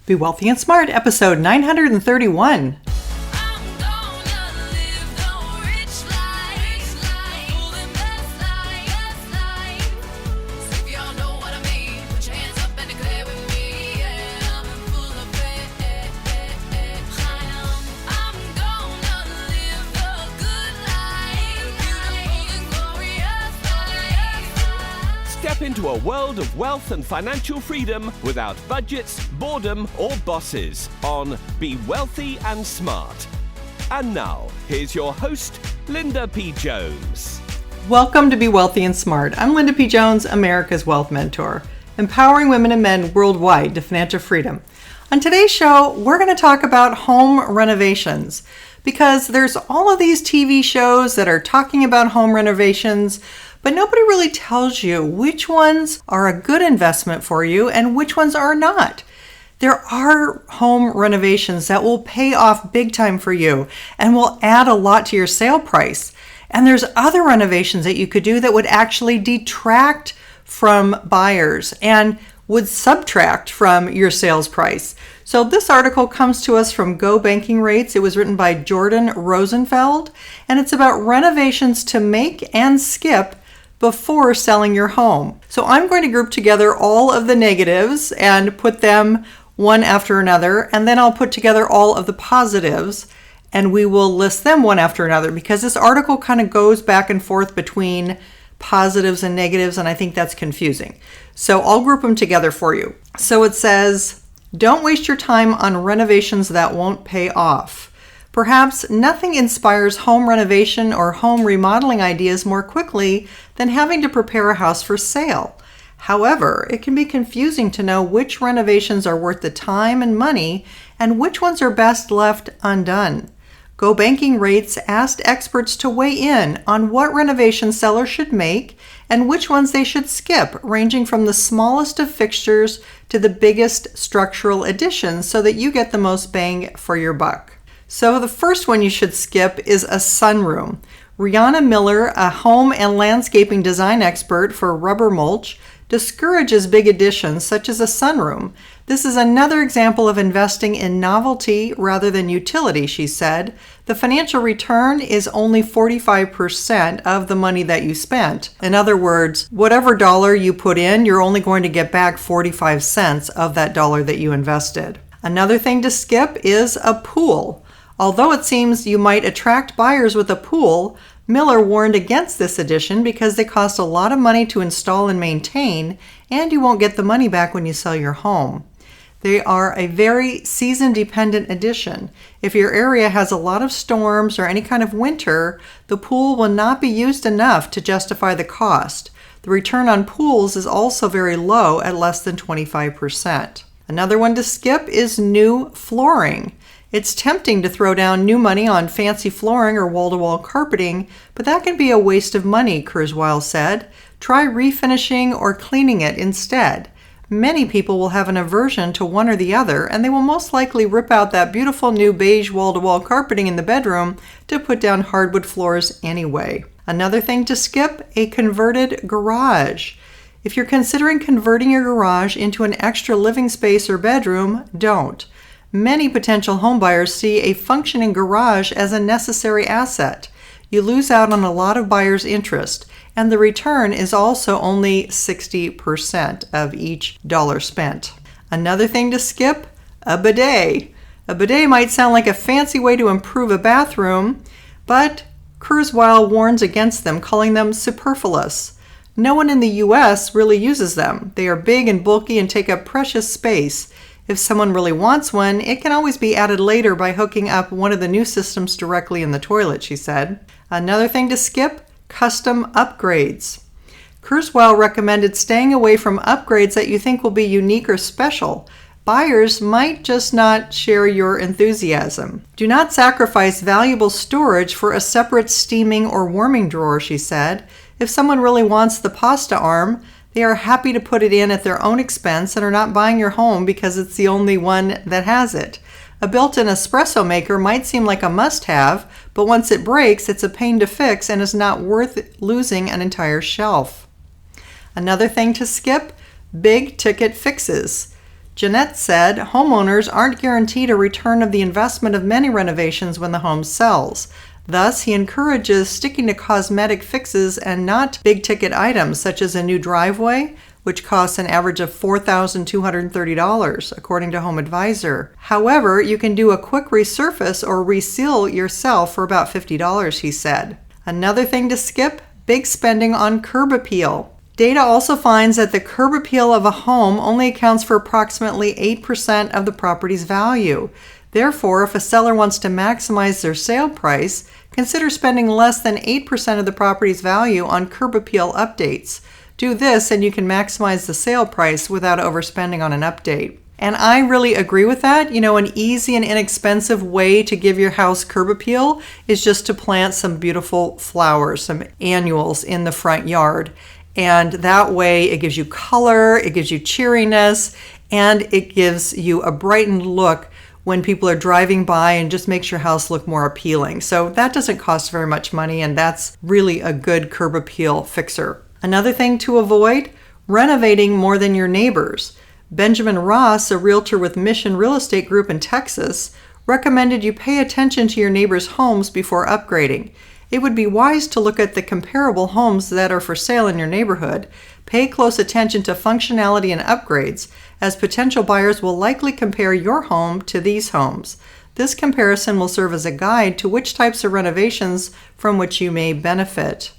Be Wealthy and Smart, episode 931. Step into a world of wealth and financial freedom without budgets, boredom, or bosses on Be Wealthy and Smart. And now, here's your host, Linda P. Jones. Welcome to Be Wealthy and Smart. I'm Linda P. Jones, America's Wealth Mentor, empowering women and men worldwide to financial freedom. On today's show, we're going to talk about home renovations because there's all of these TV shows that are talking about home renovations, but nobody really tells you which ones are a good investment for you and which ones are not. There are home renovations that will pay off big time for you and will add a lot to your sale price. And there's other renovations that you could do that would actually detract from buyers and would subtract from your sales price. So this article comes to us from Go Banking Rates. It was written by Jordan Rosenfeld, and it's about renovations to make and skip before selling your home. So I'm going to group together all of the negatives and put them one after another, and then I'll put together all of the positives and we will list them one after another because this article kind of goes back and forth between positives and negatives, and I think that's confusing. So I'll group them together for you. So it says, don't waste your time on renovations that won't pay off. Perhaps nothing inspires home renovation or home remodeling ideas more quickly than having to prepare a house for sale. However, it can be confusing to know which renovations are worth the time and money and which ones are best left undone. Go Banking Rates asked experts to weigh in on what renovations sellers should make and which ones they should skip, ranging from the smallest of fixtures to the biggest structural additions so that you get the most bang for your buck. So the first one you should skip is a sunroom. Rihanna Miller, a home and landscaping design expert for Rubber Mulch, discourages big additions such as a sunroom. This is another example of investing in novelty rather than utility, she said. The financial return is only 45% of the money that you spent. In other words, whatever dollar you put in, you're only going to get back 45 cents of that dollar that you invested. Another thing to skip is a pool. Although it seems you might attract buyers with a pool, Miller warned against this addition because they cost a lot of money to install and maintain, and you won't get the money back when you sell your home. They are a very season-dependent addition. If your area has a lot of storms or any kind of winter, the pool will not be used enough to justify the cost. The return on pools is also very low at less than 25%. Another one to skip is new flooring. It's tempting to throw down new money on fancy flooring or wall-to-wall carpeting, but that can be a waste of money, Kurzweil said. Try refinishing or cleaning it instead. Many people will have an aversion to one or the other, and they will most likely rip out that beautiful new beige wall-to-wall carpeting in the bedroom to put down hardwood floors anyway. Another thing to skip, a converted garage. If you're considering converting your garage into an extra living space or bedroom, don't. Many potential homebuyers see a functioning garage as a necessary asset. You lose out on a lot of buyers' interest, and the return is also only 60% of each dollar spent. Another thing to skip, a bidet. A bidet might sound like a fancy way to improve a bathroom, but Kurzweil warns against them, calling them superfluous. No one in the U.S. really uses them. They are big and bulky and take up precious space. If someone really wants one, it can always be added later by hooking up one of the new systems directly in the toilet, she said. Another thing to skip, custom upgrades. Kurzweil recommended staying away from upgrades that you think will be unique or special. Buyers might just not share your enthusiasm. Do not sacrifice valuable storage for a separate steaming or warming drawer, she said. If someone really wants the pasta arm, they are happy to put it in at their own expense and are not buying your home because it's the only one that has it. A built-in espresso maker might seem like a must-have, but once it breaks, it's a pain to fix and is not worth losing an entire shelf. Another thing to skip, big-ticket fixes. Jeanette said homeowners aren't guaranteed a return of the investment of many renovations when the home sells. Thus, he encourages sticking to cosmetic fixes and not big-ticket items such as a new driveway, which costs an average of $4,230, according to Home Advisor. However, you can do a quick resurface or reseal yourself for about $50, he said. Another thing to skip, big spending on curb appeal. Data also finds that the curb appeal of a home only accounts for approximately 8% of the property's value. Therefore, if a seller wants to maximize their sale price, consider spending less than 8% of the property's value on curb appeal updates. Do this and you can maximize the sale price without overspending on an update. And I really agree with that. An easy and inexpensive way to give your house curb appeal is just to plant some beautiful flowers, some annuals in the front yard. And that way it gives you color, it gives you cheeriness, and it gives you a brightened look when people are driving by and just makes your house look more appealing. So that doesn't cost very much money, and that's really a good curb appeal fixer. Another thing to avoid, renovating more than your neighbors. Benjamin Ross, a realtor with Mission Real Estate Group in Texas, recommended you pay attention to your neighbors' homes before upgrading. It would be wise to look at the comparable homes that are for sale in your neighborhood. Pay close attention to functionality and upgrades, as potential buyers will likely compare your home to these homes. This comparison will serve as a guide to which types of renovations from which you may benefit.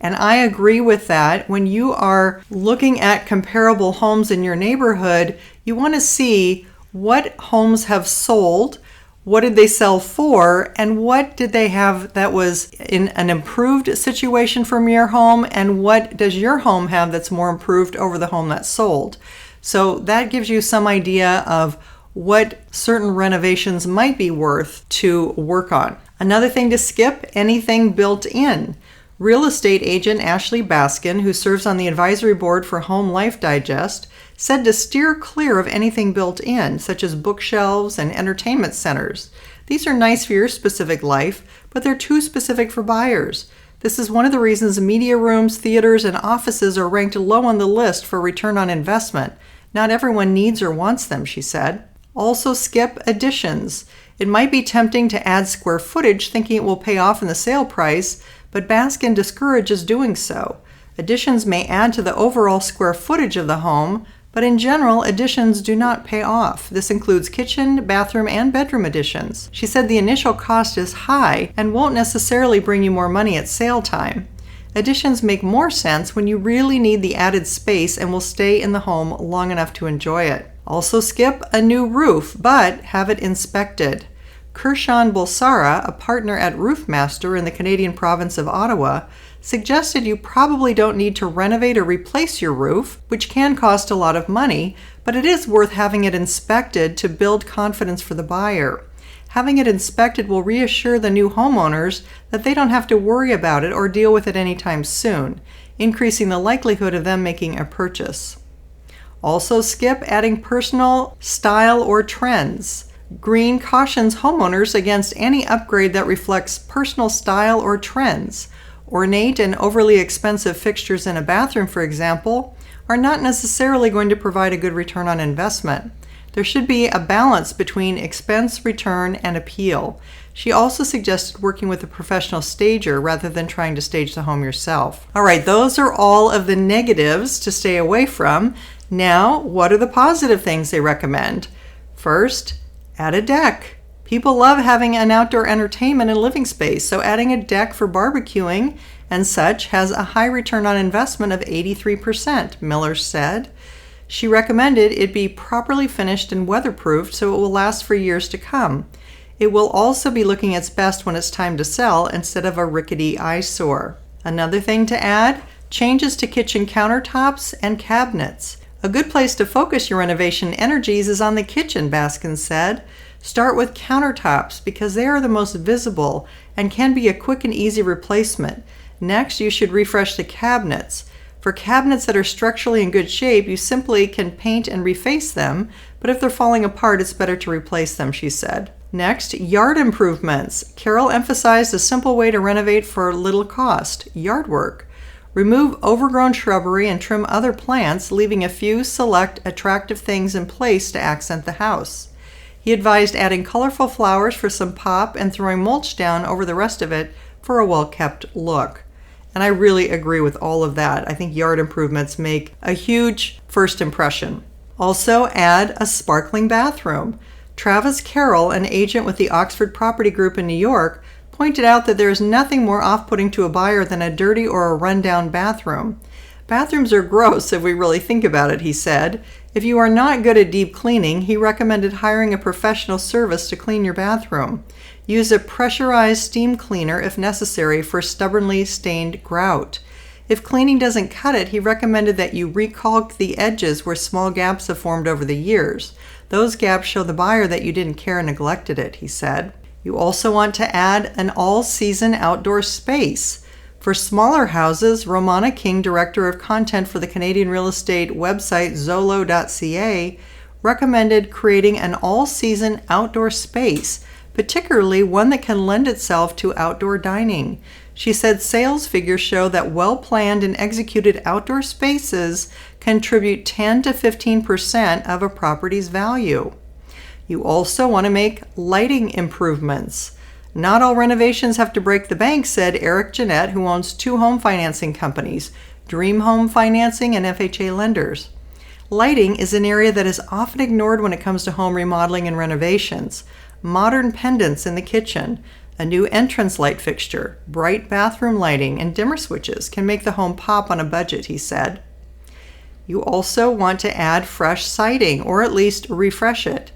And I agree with that. When you are looking at comparable homes in your neighborhood, you want to see what homes have sold, what did they sell for, and what did they have that was in an improved situation from your home, and what does your home have that's more improved over the home that's sold. So that gives you some idea of what certain renovations might be worth to work on. Another thing to skip, anything built in. Real estate agent Ashley Baskin, who serves on the advisory board for Home Life Digest, said to steer clear of anything built in, such as bookshelves and entertainment centers. These are nice for your specific life, but they're too specific for buyers. This is one of the reasons media rooms, theaters, and offices are ranked low on the list for return on investment. Not everyone needs or wants them, she said. Also skip additions. It might be tempting to add square footage thinking it will pay off in the sale price, but Baskin discourages doing so. Additions may add to the overall square footage of the home, but in general, additions do not pay off. This includes kitchen, bathroom, and bedroom additions. She said the initial cost is high and won't necessarily bring you more money at sale time. Additions make more sense when you really need the added space and will stay in the home long enough to enjoy it. Also skip a new roof, but have it inspected. Kershawn Bulsara, a partner at Roofmaster in the Canadian province of Ottawa, suggested you probably don't need to renovate or replace your roof, which can cost a lot of money, but it is worth having it inspected to build confidence for the buyer. Having it inspected will reassure the new homeowners that they don't have to worry about it or deal with it anytime soon, increasing the likelihood of them making a purchase. Also skip adding personal style or trends. Green cautions homeowners against any upgrade that reflects personal style or trends. Ornate and overly expensive fixtures in a bathroom, for example, are not necessarily going to provide a good return on investment. There should be a balance between expense, return, and appeal. She also suggested working with a professional stager rather than trying to stage the home yourself. All right, those are all of the negatives to stay away from. Now, what are the positive things they recommend? First, add a deck. People love having an outdoor entertainment and living space, so adding a deck for barbecuing and such has a high return on investment of 83%, Miller said. She recommended it be properly finished and weatherproofed so it will last for years to come. It will also be looking its best when it's time to sell instead of a rickety eyesore. Another thing to add, changes to kitchen countertops and cabinets. A good place to focus your renovation energies is on the kitchen, Baskin said. Start with countertops because they are the most visible and can be a quick and easy replacement. Next, you should refresh the cabinets. For cabinets that are structurally in good shape, you simply can paint and reface them, but if they're falling apart, it's better to replace them, she said. Next, yard improvements. Carol emphasized a simple way to renovate for little cost, yard work. Remove overgrown shrubbery and trim other plants, leaving a few select attractive things in place to accent the house. He advised adding colorful flowers for some pop and throwing mulch down over the rest of it for a well-kept look. And I really agree with all of that. I think yard improvements make a huge first impression. Also, add a sparkling bathroom. Travis Carroll, an agent with the Oxford Property Group in New York, pointed out that there is nothing more off-putting to a buyer than a dirty or a run-down bathroom. Bathrooms are gross if we really think about it, he said. If you are not good at deep cleaning, he recommended hiring a professional service to clean your bathroom. Use a pressurized steam cleaner if necessary for stubbornly stained grout. If cleaning doesn't cut it, he recommended that you recalc the edges where small gaps have formed over the years. Those gaps show the buyer that you didn't care and neglected it, he said. You also want to add an all-season outdoor space. For smaller houses, Romana King, Director of Content for the Canadian real estate website Zolo.ca, recommended creating an all-season outdoor space, particularly one that can lend itself to outdoor dining. She said sales figures show that well-planned and executed outdoor spaces contribute 10 to 15% of a property's value. You also want to make lighting improvements. Not all renovations have to break the bank, said Eric Jeanette, who owns 2 home financing companies, Dream Home Financing and FHA Lenders. Lighting is an area that is often ignored when it comes to home remodeling and renovations. Modern pendants in the kitchen, a new entrance light fixture, bright bathroom lighting, and dimmer switches can make the home pop on a budget, he said. You also want to add fresh siding, or at least refresh it.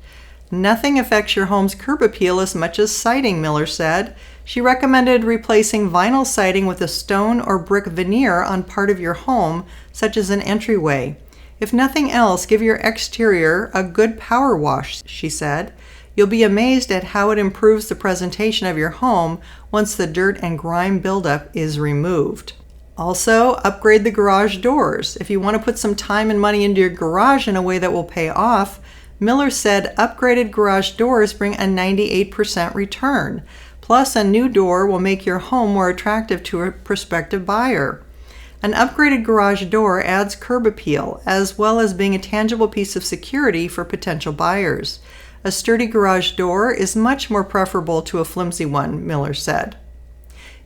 Nothing affects your home's curb appeal as much as siding, Miller said. She recommended replacing vinyl siding with a stone or brick veneer on part of your home, such as an entryway. If nothing else, give your exterior a good power wash, she said. You'll be amazed at how it improves the presentation of your home once the dirt and grime buildup is removed. Also, upgrade the garage doors. If you want to put some time and money into your garage in a way that will pay off, Miller said upgraded garage doors bring a 98% return. Plus, a new door will make your home more attractive to a prospective buyer. An upgraded garage door adds curb appeal, as well as being a tangible piece of security for potential buyers. A sturdy garage door is much more preferable to a flimsy one, Miller said.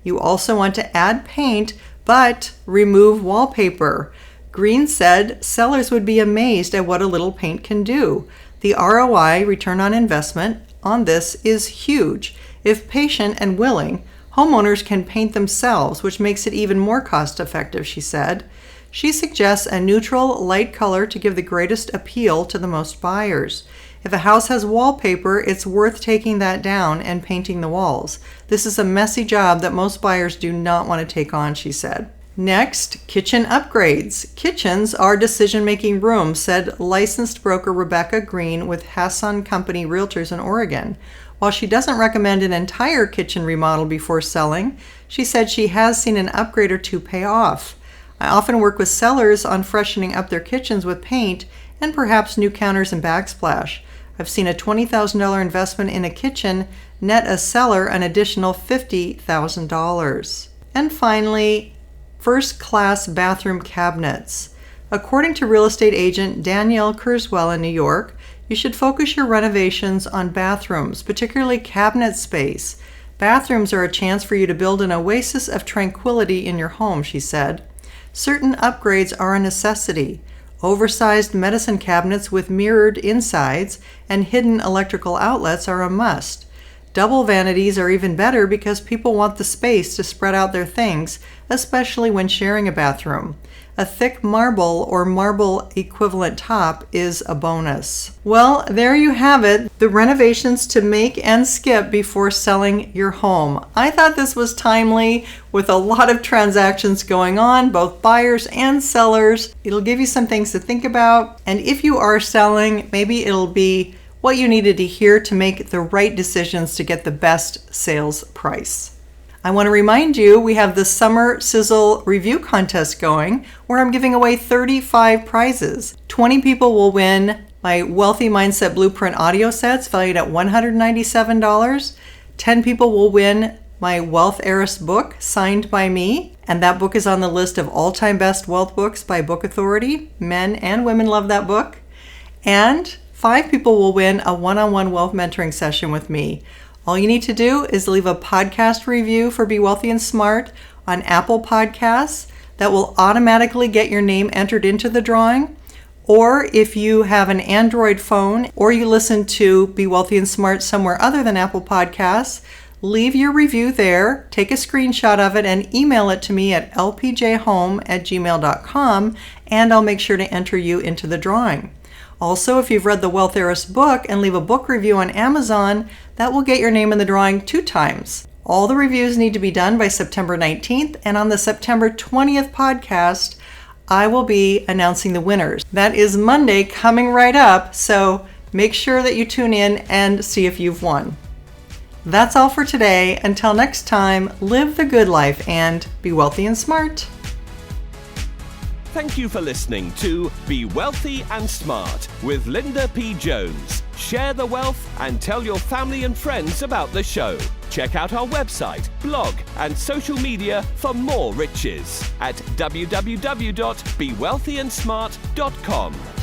You also want to add paint, but remove wallpaper. Green said sellers would be amazed at what a little paint can do. The ROI, return on investment, on this is huge. If patient and willing, homeowners can paint themselves, which makes it even more cost-effective, she said. She suggests a neutral, light color to give the greatest appeal to the most buyers. If a house has wallpaper, it's worth taking that down and painting the walls. This is a messy job that most buyers do not want to take on, she said. Next, kitchen upgrades. Kitchens are decision-making rooms, said licensed broker Rebecca Green with Hassan Company Realtors in Oregon. While she doesn't recommend an entire kitchen remodel before selling, she said she has seen an upgrade or two pay off. I often work with sellers on freshening up their kitchens with paint and perhaps new counters and backsplash. I've seen a $20,000 investment in a kitchen net a seller an additional $50,000. And finally, first-class bathroom cabinets. According to real estate agent Danielle Kurzweil in New York, you should focus your renovations on bathrooms, particularly cabinet space. Bathrooms are a chance for you to build an oasis of tranquility in your home, she said. Certain upgrades are a necessity. Oversized medicine cabinets with mirrored insides and hidden electrical outlets are a must. Double vanities are even better because people want the space to spread out their things, especially when sharing a bathroom. A thick marble or marble equivalent top is a bonus. Well, there you have it, the renovations to make and skip before selling your home. I thought this was timely with a lot of transactions going on, both buyers and sellers. It'll give you some things to think about. And if you are selling, maybe it'll be what you needed to hear to make the right decisions to get the best sales price. I want to remind you we have the Summer Sizzle Review Contest going where I'm giving away 35 prizes. 20 people will win my Wealthy Mindset Blueprint audio sets valued at $197. 10 people will win my Wealth Heiress book signed by me, and that book is on the list of all-time best wealth books by Book Authority. Men and women love that book. And 5 people will win a one-on-one wealth mentoring session with me. All you need to do is leave a podcast review for Be Wealthy and Smart on Apple Podcasts. That will automatically get your name entered into the drawing. Or if you have an Android phone or you listen to Be Wealthy and Smart somewhere other than Apple Podcasts, leave your review there, take a screenshot of it, and email it to me at lpjhome@gmail.com, and I'll make sure to enter you into the drawing. Also, if you've read the Wealth Heiress book and leave a book review on Amazon, that will get your name in the drawing 2 times. All the reviews need to be done by September 19th, and on the September 20th podcast, I will be announcing the winners. That is Monday coming right up, so make sure that you tune in and see if you've won. That's all for today. Until next time, live the good life and be wealthy and smart. Thank you for listening to Be Wealthy and Smart with Linda P. Jones. Share the wealth and tell your family and friends about the show. Check out our website, blog, and social media for more riches at www.bewealthyandsmart.com.